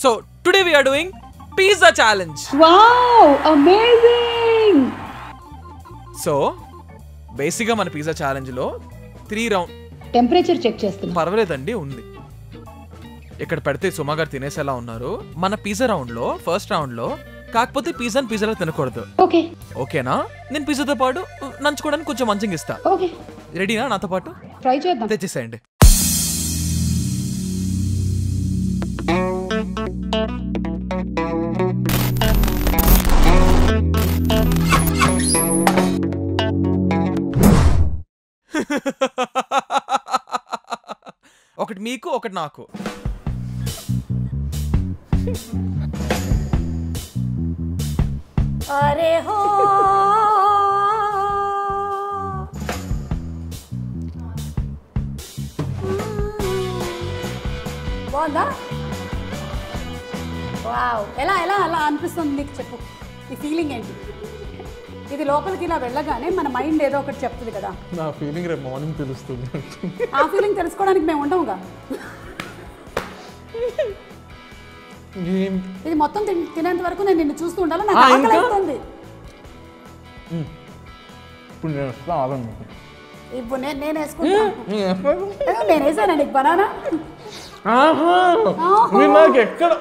So today we are doing pizza challenge. Wow, amazing! So బేసిక్గా మన pizza challenge లో 3 round temperature check చేస్తున్నా. పర్వాలేదండి ఉంది. ఇక్కడ పెడితే సుమా గారు తినేసేలా ఉన్నారు. మన పిజ్జా రౌండ్ లో ఫస్ట్ రౌండ్ లో కాకపోతే పిజ్జాలో తినకూడదు. ఓకే ఓకేనా? నేను పిజ్జాతో పాటు నంచుకోవడానికి కొంచెం మంచిగా ఇస్తా. ఓకే రెడీనా నాతో పాటు? ట్రై చేద్దాం. తెచ్చేసేయండి. ఒకటి మీకు ఒకటి నాకు. అరే హో బాగుందా? వావ్, ఎలా ఎలా అలా అనిపిస్తుంది నీకు? చెప్పు, ఈ ఫీలింగ్ ఏంటి? ఇది లోపలికి ఇలా వెళ్ళగానే మన మైండ్ ఏదో ఒకటి చెప్తుంది కదా. నా ఫీలింగ్ రేపు మార్నింగ్ తెలుస్తుంది. ఆ ఫీలింగ్ తెలుసుకోవడానికి మేము ఉండవుగా. ఇది మొత్తం తినేంత వరకు నేను నిన్ను చూస్తూ ఉండాలి. నాకు ఆకలి అవుతుంది. ఇప్పుడు నేను వేసుకుంటా. నేను వేసాను నీకు బనానా. నాకు ఎక్కడ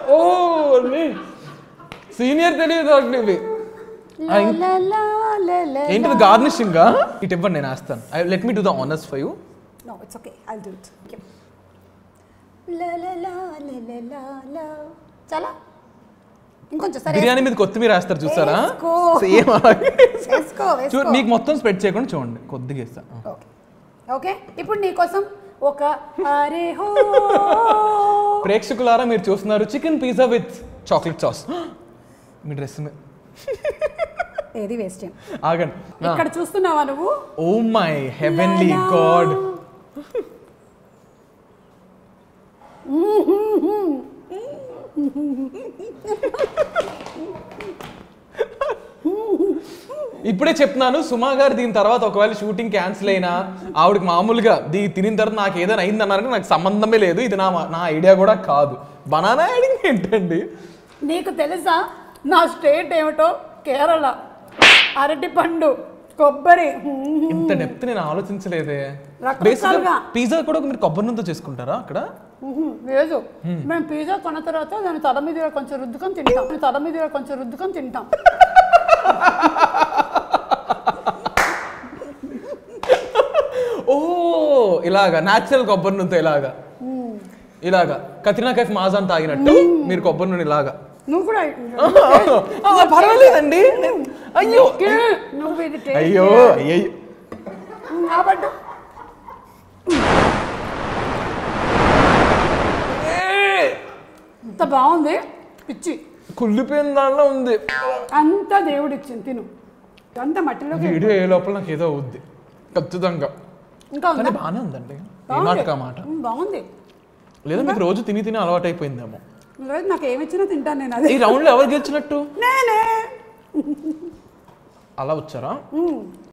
సీనియర్ తెలియదు. ఏంటిది గార్నిషింగ్? ఇట్ ఇవ్వండి, నేను వేస్తాను. Let me do the honours for you. No it's okay, I will do it. Okay, లా లా లా లా లా లా. చాలా ఇంకొంచెం సరే. బిర్యానీ మీద కొత్తిమీర వేస్తారు చూసారా? సేమ్ వేసుకో. నీకు మొత్తం స్ప్రెడ్ చేయకుండా చూడండి, కొద్దిగా వేస్తా. ఓకే ఓకే, ఇప్పుడు నీకోసం ఒక అరే హో. ప్రేక్షకులారా, మీరు చూస్తున్నారు chicken pizza with chocolate sauce. మీ డ్రెస్ ఏది వేస్ట్ చేయం. ఆగండి, ఇక్కడ చూస్తున్నావా నువ్వు? Oh my heavenly god. ఇప్పుడే చెప్తున్నాను, సుమా గారు దీని తర్వాత ఒకవేళ షూటింగ్ క్యాన్సిల్ అయినా ఆవిడకి మామూలుగా తినిన తర్వాత నాకు ఏదైనా అయింది అన్నారంటే నాకు సంబంధమే లేదు. ఇది నా ఐడియా కూడా కాదు. బనానా యాడింగ్ ఏంటండి? నీకు తెలుసా నా స్టేట్ ఏమిటో? కేరళ. అరటి పండు, కొబ్బరి. ఇంత డెప్త్ నేను ఆలోచించలేదే. రకరకాలుగా. పిజ్జా కూడా మీరు కొబ్బరి నూనెతో చేసుకుంటారా అక్కడ? లేదు, మేము పిజ్జా కొన్న తర్వాత దాని తల మీద కొంచెం రుద్దుకొని తింటాం. ఓ ఇలాగా న్యాచురల్ కొబ్బరి నూనెతో ఇలాగా కత్రినా కైఫ్ మాజాన్ తాగినట్టు మీరు కొబ్బరి నూనె ఇలాగా. నువ్వు కూడా పర్వాలేదండి. అయ్యో నువ్వు అయ్యో అయ్యో కాబట్టి అంత బాగుంది. పిచ్చి కుళ్ళిపోయిన దానిలో ఉంది. అంత దేవుడు ఇచ్చింది, తిను. అంత మట్టిలో వీడియో ఏ లోపల నాకు ఏదో అవుద్ది ఖచ్చితంగా. ఇంకా బాగానే ఉందండి. మాట బాగుంది. లేదా మీకు రోజు తిని అలవాటు అయిపోయిందేమో. లేదు, నాకు ఏమి ఇచ్చినా తింటాను నేను. అది ఈ రౌండ్ లో ఎవరు గెలిచినట్టు? నేనే. అలా వచ్చారా?